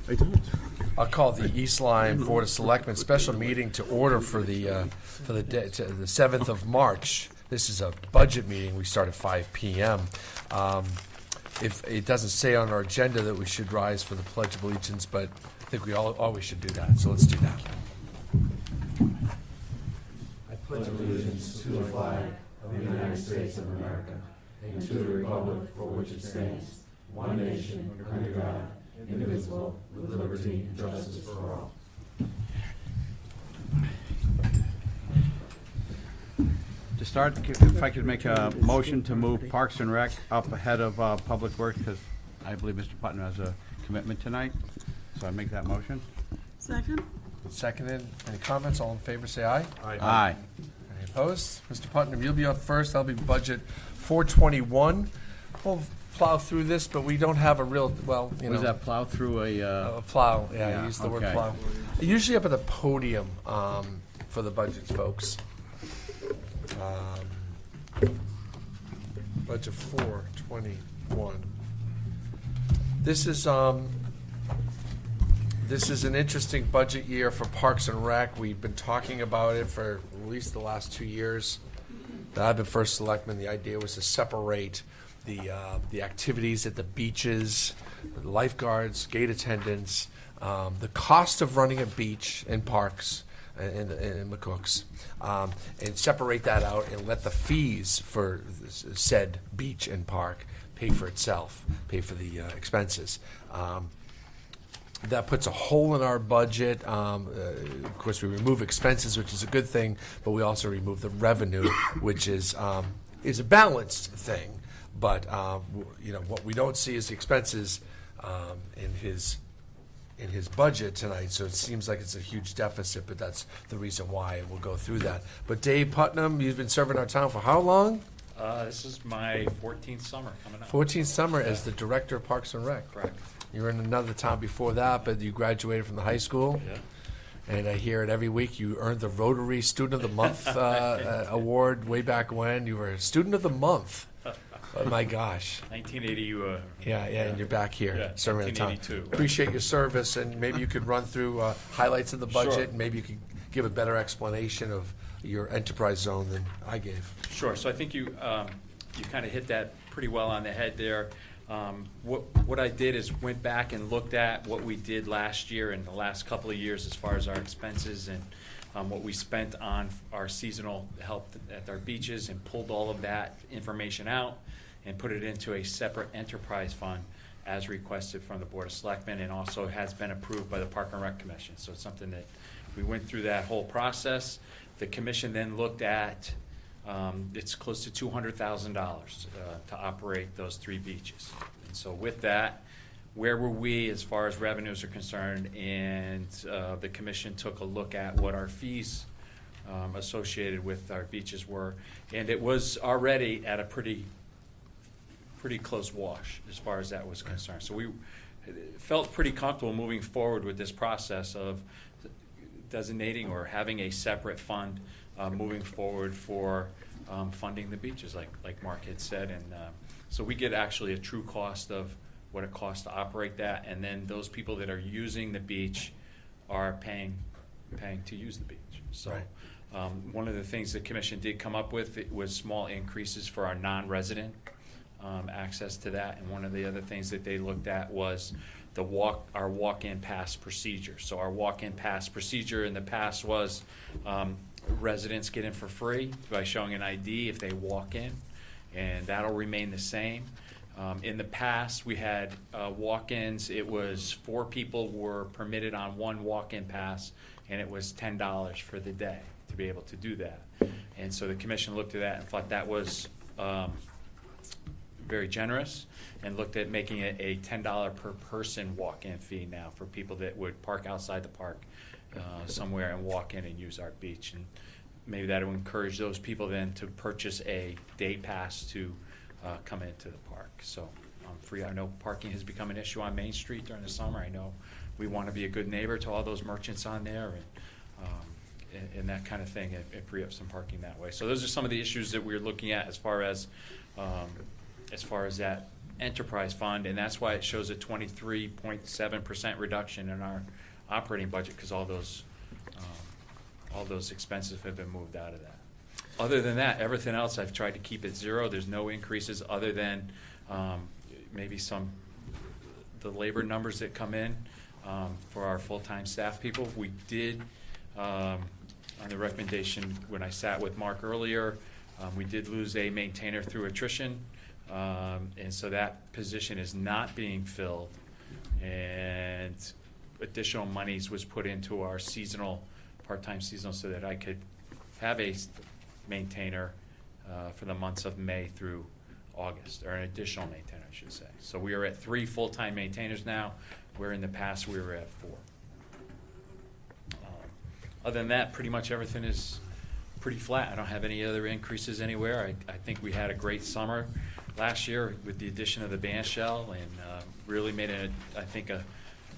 I don't. I'll call the East Lyme Board of Selectmen special meeting to order for the 7th of March. This is a budget meeting. We start at 5 p.m. If it doesn't say on our agenda that we should rise for the Pledge of Allegiance, but I think we always should do that. So let's do that. I pledge allegiance to the flag of the United States of America and to the republic for which it stands, one nation under God, indivisible, with liberty and justice for all. To start, if I could make a motion to move Parks and Rec up ahead of Public Works, because I believe Mr. Putnam has a commitment tonight. So I make that motion. Second? Seconded. Any comments? All in favor, say aye. Aye. Any opposed? Mr. Putnam, you'll be up first. That'll be budget 421. We'll plow through this, but we don't have a real, Was that plow through a plow. Yeah, Yeah, use the word okay. plow. Usually up at the podium for the budgets, folks. Budget 421. This is an interesting budget year for Parks and Rec. We've been talking about it for at least the last 2 years that I've been first selectman. The idea was to separate the activities at the beaches, the lifeguards, gate attendants, the cost of running a beach and parks and McCook's, and separate that out and let the fees for said beach and park pay for itself, pay for the expenses. That puts a hole in our budget. Of course, we remove expenses, which is a good thing, but we also remove the revenue, which is a balanced thing. But what we don't see is the expenses in his budget tonight. So it seems like it's a huge deficit, but that's the reason why, and we'll go through that. But Dave Putnam, you've been serving our town for how long? This is my 14th summer coming up. 14th summer as the director of Parks and Rec. Correct. You were in another town before that, but you graduated from the high school. Yeah. And I hear it every week. You earned the Rotary Student of the Month award way back when. You were a Student of the Month. Oh, my gosh. 1980. Yeah, and you're back here Yeah, serving the town. 1982. Appreciate your service, and maybe you could run through highlights of the budget, Sure. and maybe you could give a better explanation of your enterprise zone than I gave. Sure. So I think you kind of hit that pretty well on the head there. What I did is went back and looked at what we did last year and the last couple of years as far as our expenses and what we spent on our seasonal help at our beaches, and pulled all of that information out and put it into a separate enterprise fund as requested from the Board of Selectmen, and also has been approved by the Park and Rec Commission. So it's something that we went through that whole process. The commission then looked at it's close to $200,000 to operate those 3 beaches. And so with that, where were we as far as revenues are concerned? And the commission took a look at what our fees associated with our beaches were, and it was already at a pretty close wash as far as that was concerned. So we felt pretty comfortable moving forward with this process of designating or having a separate fund moving forward for funding the beaches, like Mark had said. And so we get actually a true cost of what it costs to operate that, and then those people that are using the beach are paying to use the beach. So Right. One of the things the commission did come up with, it was small increases for our non-resident access to that. And one of the other things that they looked at was our walk-in pass procedure. So our walk-in pass procedure in the past was residents get in for free by showing an ID if they walk in, and that'll remain the same. In the past, we had walk-ins. It was 4 people were permitted on one walk-in pass, and it was $10 for the day to be able to do that. And so the commission looked at that and thought that was very generous, and looked at making it a $10 per person walk-in fee now for people that would park outside the park somewhere and walk in and use our beach. And maybe that will encourage those people then to purchase a day pass to come into the park. So free. I know parking has become an issue on Main Street during the summer. I know we want to be a good neighbor to all those merchants on there, and that kind of thing, and free up some parking that way. So those are some of the issues that we're looking at as far as that enterprise fund, and that's why it shows a 23.7% reduction in our operating budget, because all those expenses have been moved out of that. Other than that, everything else I've tried to keep at zero. There's no increases other than maybe the labor numbers that come in for our full-time staff people. We did, on the recommendation when I sat with Mark earlier, we did lose a maintainer through attrition, and so that position is not being filled, and additional monies was put into our part-time seasonal, so that I could have a maintainer for the months of May through August, or an additional maintainer, I should say. So we are at 3 full-time maintainers now, where in the past we were at 4. Other than that, pretty much everything is pretty flat. I don't have any other increases anywhere. I think we had a great summer last year with the addition of the band shell, and really made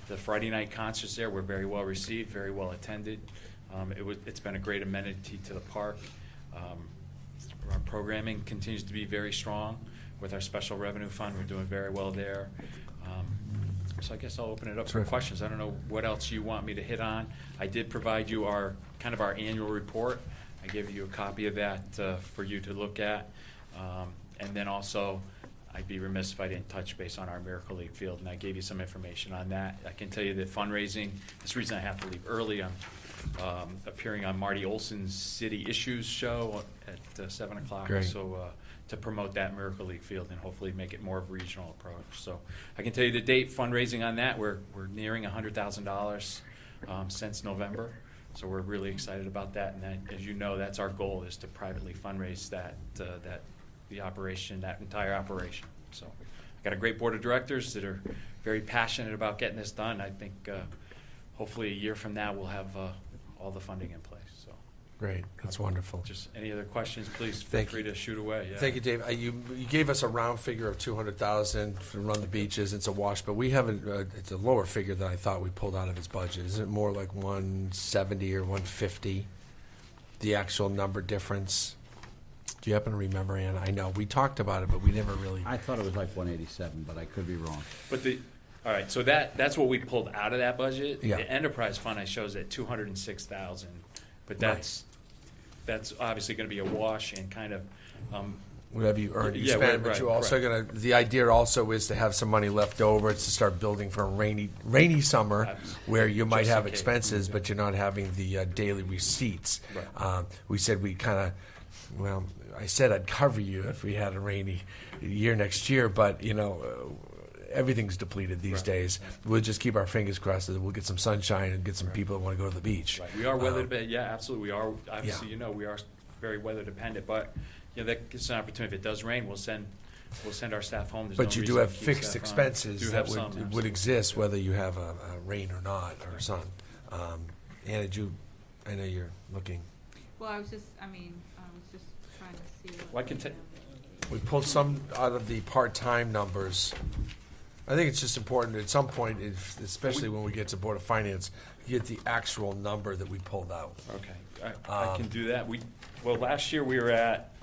the Friday night concerts there were very well received, very well attended. It's been a great amenity to the park. Our programming continues to be very strong with our special revenue fund. We're doing very well there. So I guess I'll open it up for questions. I don't know what else you want me to hit on. I did provide you our annual report. I gave you a copy of that for you to look at. And then also, I'd be remiss if I didn't touch base on our Miracle League field, and I gave you some information on that. I can tell you that fundraising, this reason I have to leave early, I'm appearing on Marty Olson's City Issues show at 7 o'clock. Great. So to promote that Miracle League field and hopefully make it more of a regional approach. So I can tell you the date fundraising on that, we're nearing $100,000 since November. So we're really excited about that. And that, as you know, that's our goal, is to privately fundraise that entire operation. So I got a great board of directors that are very passionate about getting this done. I think hopefully a year from now we'll have all the funding in place. So Great, that's wonderful. just any other questions, please feel free to shoot away. Yeah. Thank you, Dave. You gave us a round figure of 200,000 to run the beaches. It's a wash, but we haven't. It's a lower figure than I thought we pulled out of his budget. Isn't it more like 170 or 150? The actual number difference. Do you happen to remember, Ann? I know we talked about it, but we never really. I thought it was like 187, but I could be wrong. But all right, so that's what we pulled out of that budget. Yeah. The enterprise fund I shows at 206,000, but that's obviously going to be a wash and kind of. Whatever you earn, you Yeah, spend, but right, you also the idea also is to have some money left over to start building for a rainy summer, where you might Just have in case. expenses, but you're not having the daily receipts. Right. We said we kind of, I said I'd cover you if we had a rainy year next year, but everything's depleted these days. We'll just keep our fingers crossed that we'll get some sunshine and get some people that want to go to the beach. Right. We are weather dependent. Yeah, absolutely. We are. Obviously, Yeah. we are very weather dependent, but that gives an opportunity. If it does rain, we'll send our staff home. There's But no you do reason have to keep fixed staff on. expenses Do that have some, would absolutely. exist whether you have a rain or not, or sun. Anna, I know you're looking. Well, I was just trying to see. Well, I can ta- We pulled some out of the part-time numbers. I think it's just important at some point, especially when we get to Board of Finance, you get the actual number that we pulled out. Okay, I can do that. Last year we were at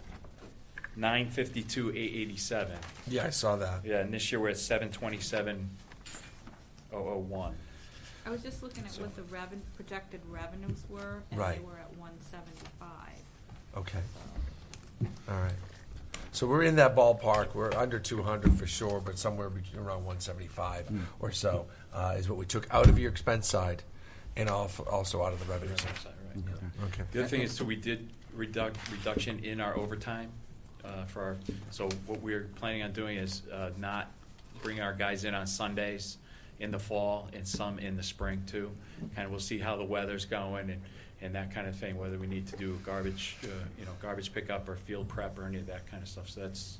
952,887. Yeah, I saw that. Yeah, and this year we're at 727,001. I was just looking at what the projected revenues were, and Right. they were at 175. Okay. All right. So we're in that ballpark. We're under 200 for sure, but somewhere around 175 or so is what we took out of your expense side and also out of the revenue side. Right. Okay. The other thing is, so we did reduction in our overtime so what we're planning on doing is not bringing our guys in on Sundays in the fall and some in the spring too. And we'll see how the weather's going and that kind of thing, whether we need to do garbage pickup or field prep or any of that kind of stuff. So that's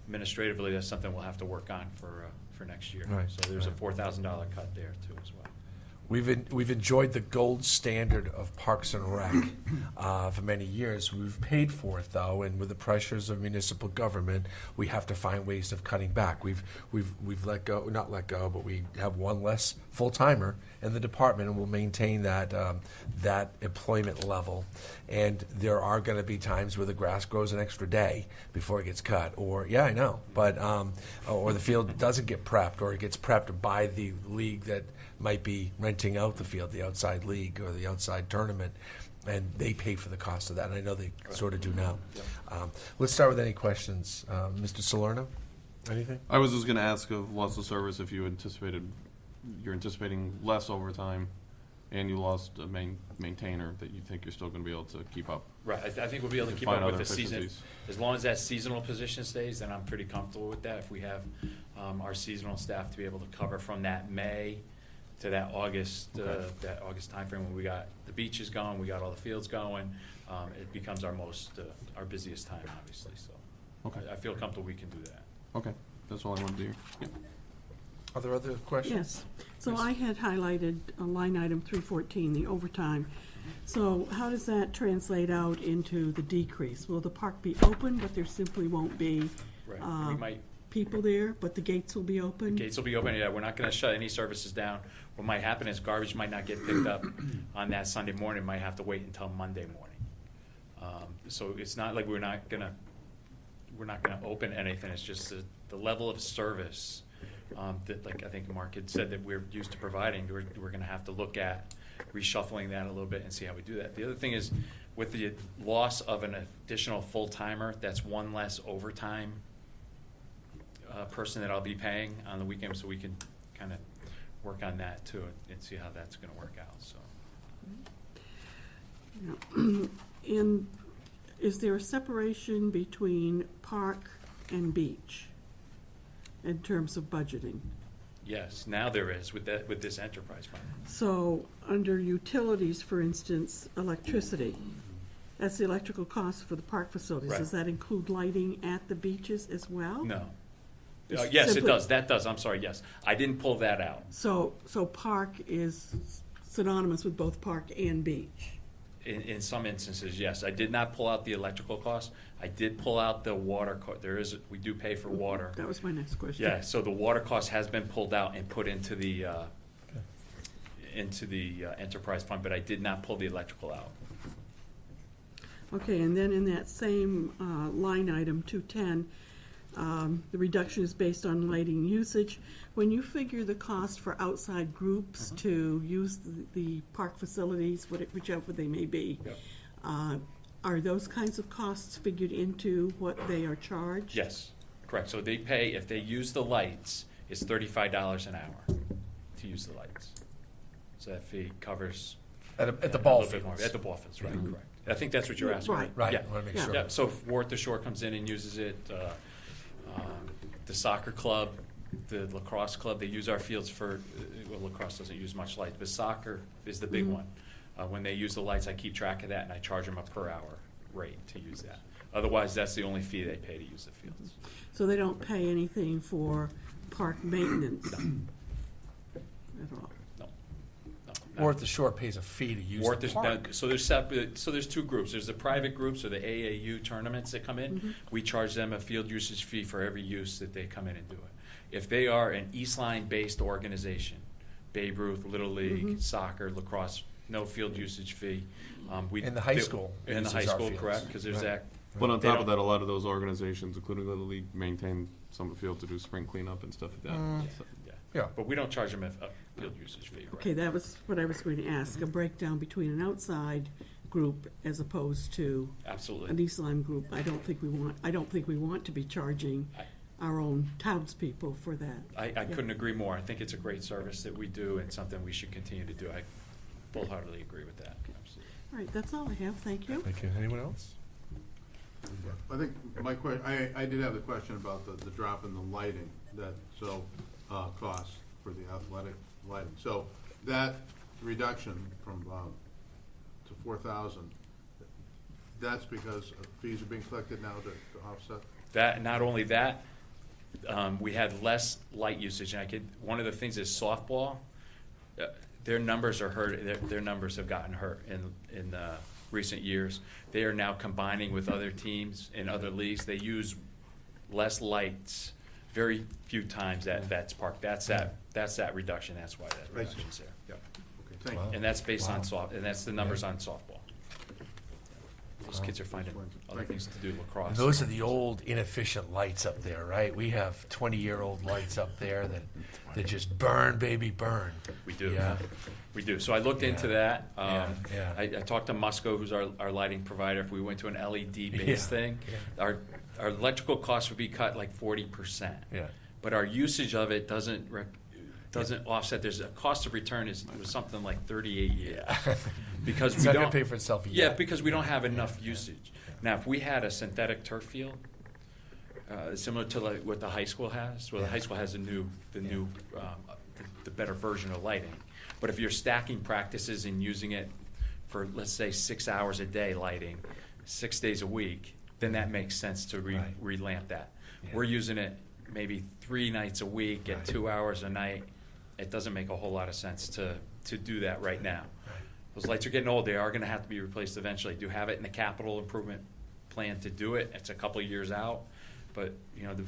administratively, that's something we'll have to work on for next year. Right, So there's right. a $4,000 cut there too as well. we've enjoyed the gold standard of Parks and Rec for many years. We've paid for it though, and with the pressures of municipal government, we have to find ways of cutting back. We've let go, not let go, but we have one less full timer in the department, and we'll maintain that that employment level. And there are going to be times where the grass grows an extra day before it gets cut, or I know, but or the field doesn't get prepped, or it gets prepped by the league that might be renting out the field, the outside league or the outside tournament, and they pay for the cost of that. And I know they sort of do now. Let's start with any questions. Mr. Salerno, anything? I was just going to ask of loss of service if you're anticipating less overtime, and you lost a maintainer, that you think you're still going to be able to keep up. Right, I think we'll be able to keep Find up with other the season. efficiencies. As long as that seasonal position stays, then I'm pretty comfortable with that. If we have our seasonal staff to be able to cover from that May to that August timeframe when we got the beaches going, we got all the fields going, it becomes our busiest time, obviously, so. Okay. I feel comfortable we can do that. Okay, that's all I wanted to hear. Yeah. Are there other questions? Yes. So Yes. I had highlighted line item 314, the overtime. So how does that translate out into the decrease? Will the park be open, but there simply won't be Right, we might, people there, but the gates will be open? gates will be open, yeah, we're not gonna shut any services down. What might happen is garbage might not get picked up on that Sunday morning, might have to wait until Monday morning. So it's not like we're not gonna open anything, it's just the level of service that, like I think Mark had said, that we're used to providing, we're gonna have to look at reshuffling that a little bit and see how we do that. The other thing is, with the loss of an additional full-timer, that's one less overtime person that I'll be paying on the weekend, so we can kind of work on that too and see how that's gonna work out, so. Yeah. And is there a separation between park and beach in terms of budgeting? Yes, now there is with this enterprise fund. So, under utilities, for instance, electricity, that's the electrical cost for the park facilities. Right. Does that include lighting at the beaches as well? No. It's Yes, it simply- does, that does, I'm sorry, yes. I didn't pull that out. So park is synonymous with both park and beach? In some instances, yes. I did not pull out the electrical cost. I did pull out the water we do pay for water. That was my next question. Yeah, so the water cost has been pulled out and put into the enterprise fund, but I did not pull the electrical out. Okay, and then in that same line item, 210, the reduction is based on lighting usage. When you figure the cost for outside groups to use the park facilities, whichever they may be, Yep. are those kinds of costs figured into what they are charged? Yes, correct. So they pay, if they use the lights, it's $35 an hour to use the lights. So that fee covers. At the a ball little bit more. fields. At the ball fields, right, correct. I think that's what you're asking. Right. Right, Yeah. I want to make Yeah. sure. Yeah, so if Worth the Shore comes in and uses it, the soccer club, the lacrosse club, they use our fields for, well, lacrosse doesn't use much light, but soccer is the big one. When they use the lights, I keep track of that, and I charge them a per hour rate to use that. Otherwise, that's the only fee they pay to use the fields. So they don't pay anything for park maintenance at all? No. Or if the shore pays a fee to use Or the there's, park. so there's separate, so there's two groups. There's the private groups or the AAU tournaments that come in. We charge them a field usage fee for every use that they come in and do it. If they are an East Line-based organization, Babe Ruth, Little League, soccer, lacrosse, no field usage fee. And the high school In the uses high our school, fields. correct, because there's Right. that. But on They top of don't- that, a lot of those organizations, including Little League, maintain some field to do spring cleanup and stuff like that. So- Yeah. But we don't charge them a field usage fee, right? Okay, that was what I was going to ask, a breakdown between an outside group as opposed to an Absolutely. East Lyme group. I don't think we want to be charging I- our own townspeople for that. I couldn't agree more. I think it's a great service that we do and something we should continue to do. I full-heartedly agree with that, absolutely. All right, that's all I have, thank you. Thank you. Anyone else? I think my I did have the question about the drop in the lighting that costs for the athletic lighting. So that reduction from to 4,000, that's because fees are being collected now to offset? That, not only that, we had less light usage, and one of the things is softball. their numbers are hurt, their numbers have gotten hurt in recent years. They are now combining with other teams in other leagues. They use less lights very few times at Vets Park. That's that reduction, that's why that reduction's there. Yep. Okay, thank you. And that's based on Wow. and that's the numbers on softball. Those kids are finding other things to do, lacrosse. And those are the old inefficient lights up there, right? We have 20-year-old lights up there that just burn, baby, burn. We do. Yeah. We do. So I looked into Yeah. that. Yeah. I talked to Musco, who's our lighting provider. If we went to an LED-based Yeah. thing, Yeah. our electrical costs would be cut like 40%. Yeah. But our usage of it doesn't offset. There's a cost of return it was something like 38 years. Yeah. Because It's we not don't gonna pay for itself Yeah, yet. because we don't have enough usage. Now, if we had a synthetic field, similar to like what the high school has, well, the high school has the better version of lighting. But if you're stacking practices and using it for, let's say, 6 hours a day lighting, 6 days a week, then that makes sense to Right. relamp that. Yeah. We're using it maybe 3 nights a week at Right. 2 hours a night. It doesn't make a whole lot of sense to do that right now. Right. Those lights are getting old. They are going to have to be replaced eventually. Do have it in the capital improvement plan to do it. It's a couple of years out. But, you know, the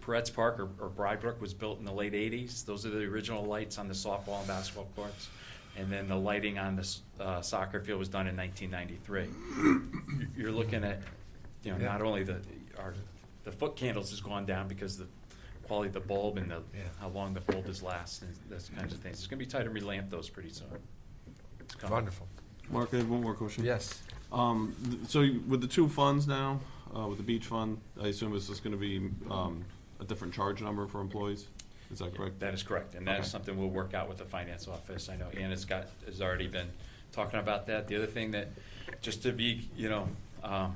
Peretz Park or Brybrook was built in the late 80s. Those are the original lights on the softball and basketball courts. And then the lighting on the soccer field was done in 1993. You're looking at, you know, Yeah. not only the foot candles has gone down because the quality of the bulb and Yeah. how long the bulbs last and those kinds of things. It's going to be tight to relamp those pretty soon. It's coming. Wonderful. Mark, I have one more question. Yes. So with the two funds now, with the beach fund, I assume is this gonna be, a different charge number for employees? Is that correct? That is correct, and that is Okay. something we'll work out with the finance office. I know Ann has already been talking about that. The other thing that, just to be, you know, I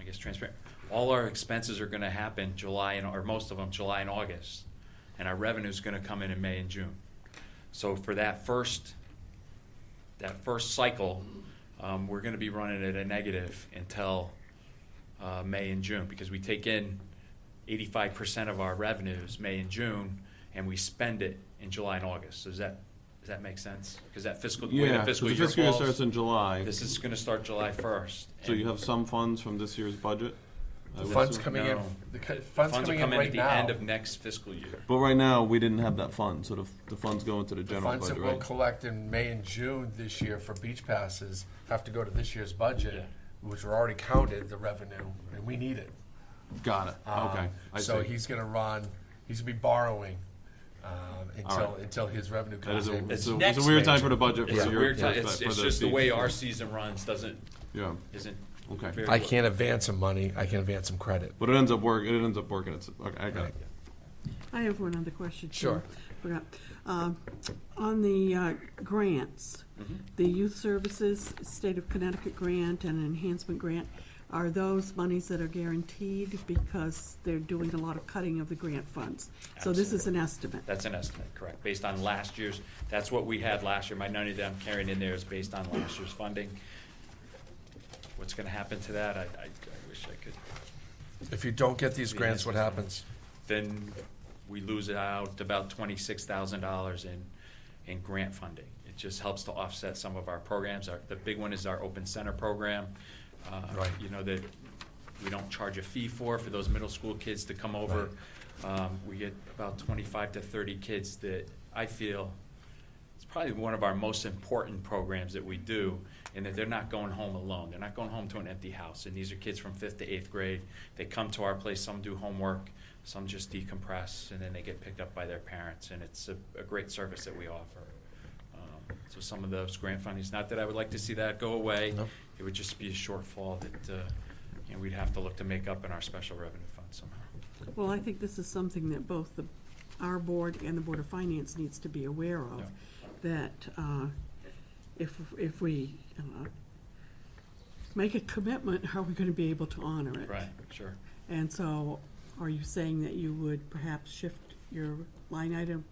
guess transparent, all our expenses are gonna happen July or most of them, July and August, and our revenue's gonna come in May and June. So for that first cycle, we're gonna be running at a negative until May and June, because we take in 85% of our revenues May and June, and we spend it in July and August. Does that make sense? Because that fiscal way the Yeah, so fiscal the year fiscal year falls, starts in July, this is going to start July 1st. so you have some funds from this year's budget? I The would funds assume? coming in, No. funds Funds are coming in coming right at the now. end of next fiscal year. But right now, we didn't have that fund, so the funds go into the The general funds that budget, we'll right? collect in May and June this year for beach passes have to go to this year's budget, Yeah. which were already counted, the revenue, and we need it. Got it, okay, I So see. he's gonna be borrowing, All right. until his revenue That is comes in. It's it's a weird time for the budget It's for a your. weird time. for It's the just the beach. way our season runs Yeah, isn't okay. very I good. can't advance him money, I can advance him credit. But it ends up working, it's, okay, I got Right. it. I have one other question. too. Sure. Forgot. On the grants, the Youth Services State of Connecticut grant and Enhancement grant, are those monies that are guaranteed because they're doing a lot of cutting of the grant funds? So this is an estimate. That's an estimate, correct, based on last year's, that's what we had last year. My money that I'm carrying in there is based on last year's funding. What's gonna happen to that, I wish I could. If you don't get these grants, what happens? Then we lose out about $26,000 in grant funding. It just helps to offset some of our programs. The big one is our Open Center program. Right. You know, that we don't charge a fee for those middle school kids to come over. We get about 25 to 30 kids that I feel, it's probably one of our most important programs that we do, in that they're not going home alone. They're not going home to an empty house. And these are kids from 5th to 8th grade. They come to our place, some do homework, some just decompress, and then they get picked up by their parents. And it's a great service that we offer. So some of those grant fundings, not that I would like to see that go away. Nope. It would just be a shortfall that we'd have to look to make up in our special revenue fund somehow. Well, I think this is something that both our board and the Board of Finance needs to be aware of, that if we make a commitment, are we going to be able to honor it? Right, sure. And so, are you saying that you would perhaps shift your line item,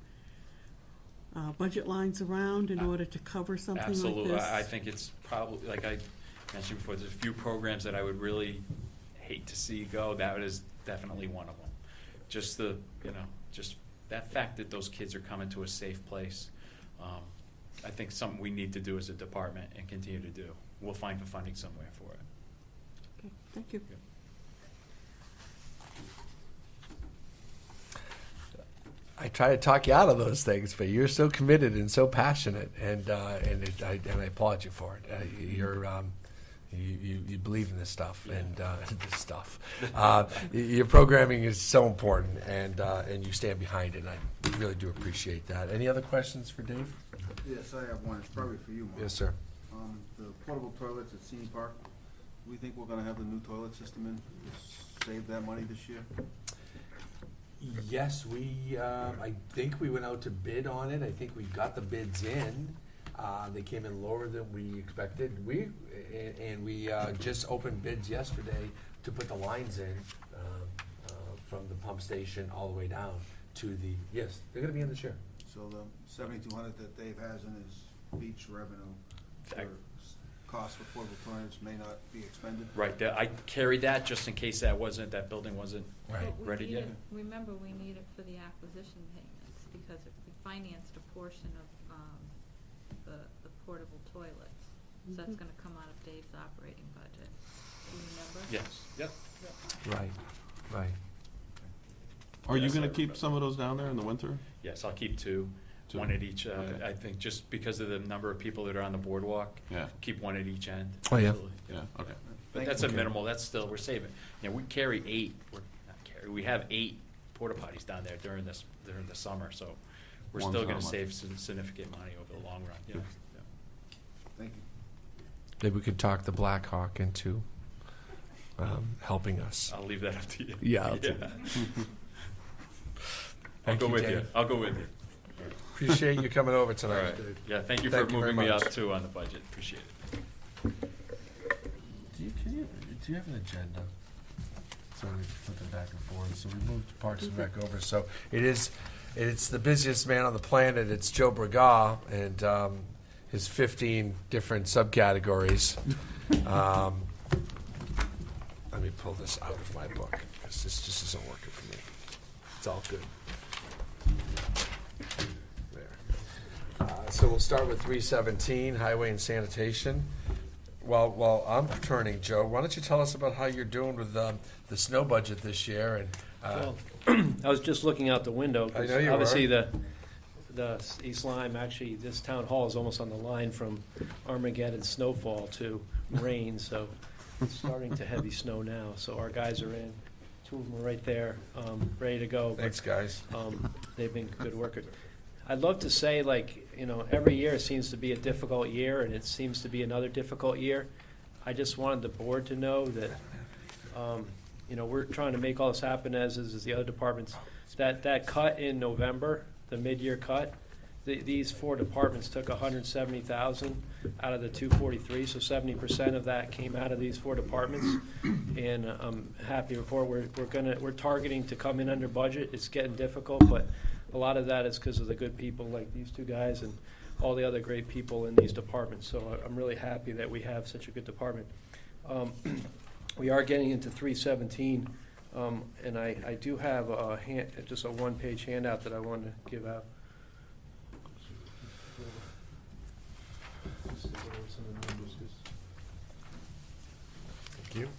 budget lines around in order to cover something like this? Absolutely. I think it's probably, like I mentioned before, there's a few programs that I would really hate to see go. That is definitely one of them. Just just that fact that those kids are coming to a safe place. I think something we need to do as a department and continue to do. We'll find the funding somewhere for it. Okay, thank you. I try to talk you out of those things, but you're so committed and so passionate, and I applaud you for it. You believe in this stuff, and this stuff. Your programming is so important, and you stand behind it. And I really do appreciate that. Any other questions for Dave? Yes, I have one. It's probably for you, Mark. Yes, sir. The portable toilets at Scene Park, do we think we're gonna have the new toilet system in to save that money this year? Yes, I think we went out to bid on it. I think we got the bids in. They came in lower than we expected. We just opened bids yesterday to put the lines in from the pump station all the way down to the, yes, they're gonna be in this year. So the 7,200 that Dave has in his beach revenue for cost for portable toilets may not be expended? Right, I carried that just in case that building wasn't Right. But we ready need yet. it- Remember, we need it for the acquisition payments, because if we financed a portion of, the portable toilets, so that's gonna come out of Dave's operating budget. Do you remember? Yes, yep. Right. Are you Yes, gonna I keep remember. some of those down there in the winter? Yes, I'll keep two, Two. one at each, Okay. I think just because of the number of people that are on the boardwalk. Yeah. Keep one at each end. Oh, yeah. Absolutely. Yeah, okay. But Thank that's you. a minimal, that's still, we're saving. You know, we carry we have 8 porta potties down there during the summer, so we're One's still not gonna much. save some significant money over the long run, yeah. Thank you. Maybe we could talk the Black Hawk into helping us. I'll leave that up to you. Yeah, I'll do I'll Thank go you, with you, Dave. I'll go with you. Appreciate you coming over All tonight, right, Dave. yeah, thank you Thank for you very moving me much. up too on the budget, appreciate it. Do you have an agenda? So we flip it back and forth. So we moved Parks and Rec over. So it's the busiest man on the planet. It's Joe Braga and his 15 different subcategories. Let me pull this out of my book because this just isn't working for me. It's all good. There. So we'll start with 317, Highway and Sanitation. While I'm turning, Joe, why don't you tell us about how you're doing with the snow budget this year? And Well, I was just looking out the window. 'cause I know you obviously were. the East Lyme, actually, this town hall is almost on the line from Armageddon snowfall to rain, so it's starting to heavy snow now. So our guys are in, 2 of them are right there, ready to go. thanks, guys. They've been good workers. I'd love to say, like, every year seems to be a difficult year, and it seems to be another difficult year. I just wanted the board to know that, we're trying to make all this happen, as is the other departments. That cut in November, the mid-year cut, these 4 departments took 170,000 out of the 243, so 70% of that came out of these 4 departments. And I'm happy to report we're targeting to come in under budget. It's getting difficult, but a lot of that is because of the good people like these 2 guys and all the other great people in these departments. So I'm really happy that we have such a good department. We are getting into 317, and I do have just a 1-page handout that I wanted to give out. Just to go over some of the numbers, 'cause Thank you.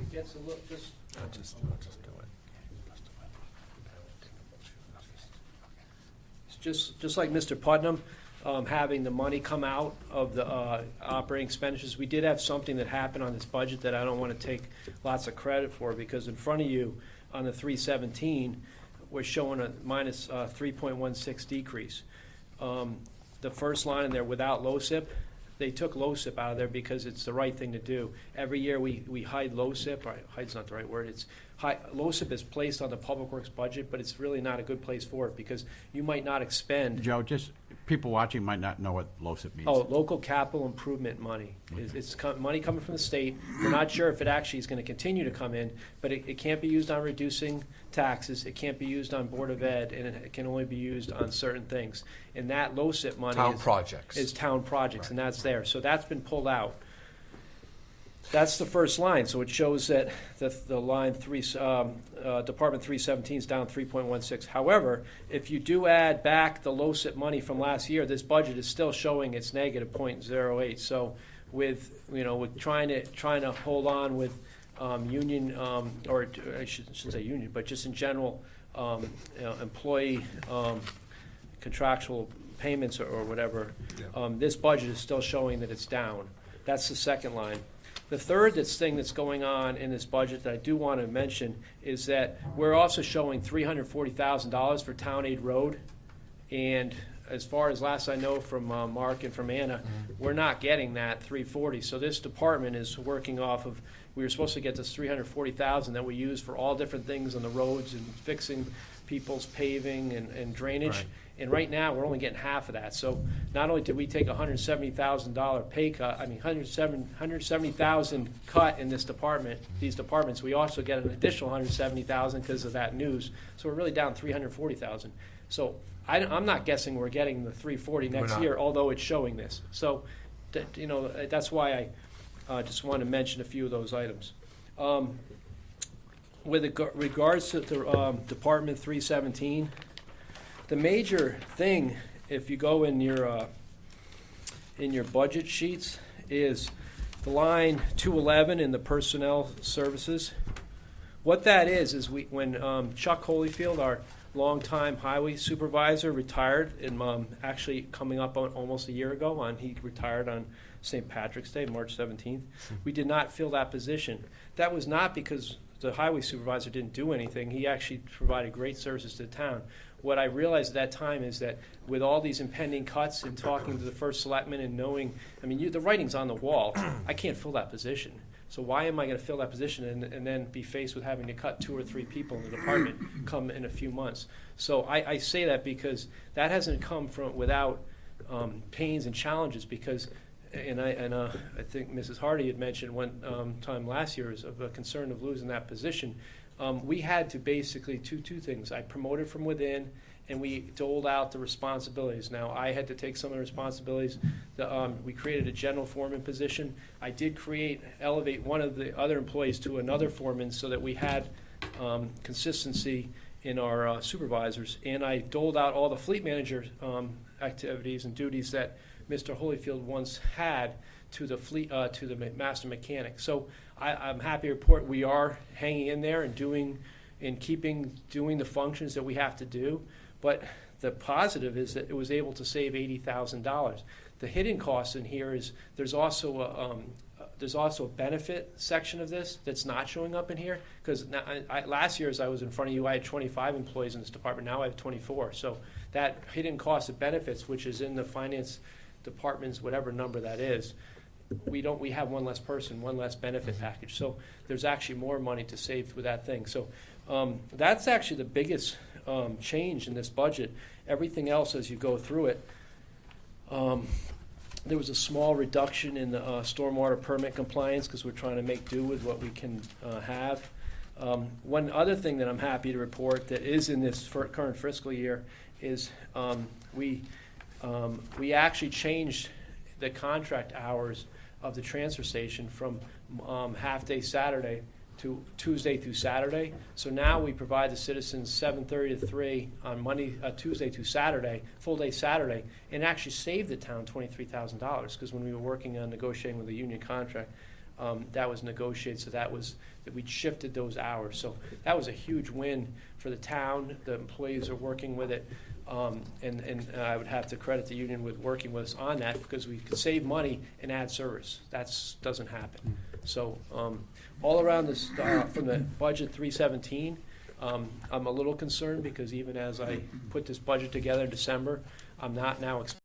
it gets a look, just I'll just do it. Just like Mr. Putnam, having the money come out of the operating expenditures, we did have something that happened on this budget that I don't want to take lots of credit for, because in front of you, on the 317, we're showing a minus 3.16 decrease. The first line in there, without LoSiP, they took LoSiP out of there because it's the right thing to do. Every year we hide LoSiP, or hide's not the right word, LoSiP is placed on the Public Works budget, but it's really not a good place for it, because you might not expend. Joe, just, people watching might not know what LoSiP means. Oh, local capital improvement money. It's money coming from the state. We're not sure if it actually is going to continue to come in, but it can't be used on reducing taxes. It can't be used on Board of Ed, and it can only be used on certain things. And that LoSiP money Town projects. is town projects, and that's there. So that's been pulled out. That's the first line, so it shows that the line Department 317 is down 3.16. However, if you do add back the LoCIP money from last year, this budget is still showing it's negative 0.08. So with trying to hold on with union, or I shouldn't say union, but just in general, employee contractual payments or whatever, this budget is still showing that it's down. That's the second line. The third thing that's going on in this budget that I do want to mention is that we're also showing $340,000 for Town Aid Road. And as far as last I know from Mark and from Anna, we're not getting that $340,000. So this department is working off of, we were supposed to get this $340,000 that we use for all different things on the roads and fixing people's paving and drainage. Right. And right now, we're only getting half of that. So not only did we take a $170,000 pay cut, $170,000 cut in this department, these departments, we also get an additional $170,000 because of that news. So we're really down $340,000. So I'm not guessing we're getting the $340,000 next year, although it's showing this. So, that's why I just wanted to mention a few of those items. With regards to the Department 317, the major thing, if you go in your budget sheets, is the line 211 in the personnel services. What that is when Chuck Holyfield, our longtime highway supervisor, retired, and actually coming up on almost a year ago, he retired on St. Patrick's Day, March 17th. We did not fill that position. That was not because the highway supervisor didn't do anything. He actually provided great services to the town. What I realized at that time is that with all these impending cuts and talking to the first selectman and knowing, the writing's on the wall. I can't fill that position. So why am I going to fill that position and then be faced with having to cut 2 or 3 people in the department come in a few months? So I say that because that hasn't come from without pains and challenges, because I think Mrs. Hardy had mentioned one time last year is of a concern of losing that position. We had to basically two things. I promoted from within, and we doled out the responsibilities. Now, I had to take some of the responsibilities. We created a general foreman position. I did elevate one of the other employees to another foreman so that we had consistency in our supervisors. And I doled out all the fleet manager activities and duties that Mr. Holyfield once had to the master mechanic. So I'm happy to report we are hanging in there and doing the functions that we have to do. But the positive is that it was able to save $80,000. The hidden cost in here is there's also a benefit section of this that's not showing up in here, because last year as I was in front of you, I had 25 employees in this department. Now I have 24. So that hidden cost of benefits, which is in the finance department's whatever number that is, we have one less person, one less benefit package. So there's actually more money to save with that thing. So that's actually the biggest change in this budget. Everything else, as you go through it, there was a small reduction in the stormwater permit compliance because we're trying to make do with what we can have. One other thing that I'm happy to report that is in this current fiscal year is we actually changed the contract hours of the transfer station from half-day Saturday to Tuesday through Saturday. So now we provide the citizens 7:30 to 3 on Monday, Tuesday through Saturday, full-day Saturday, and actually saved the town $23,000, because when we were working on negotiating with the union contract, that was negotiated, so that we shifted those hours. So that was a huge win for the town. The employees are working with it. And I would have to credit the union with working with us on that, because we could save money and add service. That doesn't happen. So all around this, from the budget 317, I'm a little concerned, because even as I put this budget together in December, I'm not now expecting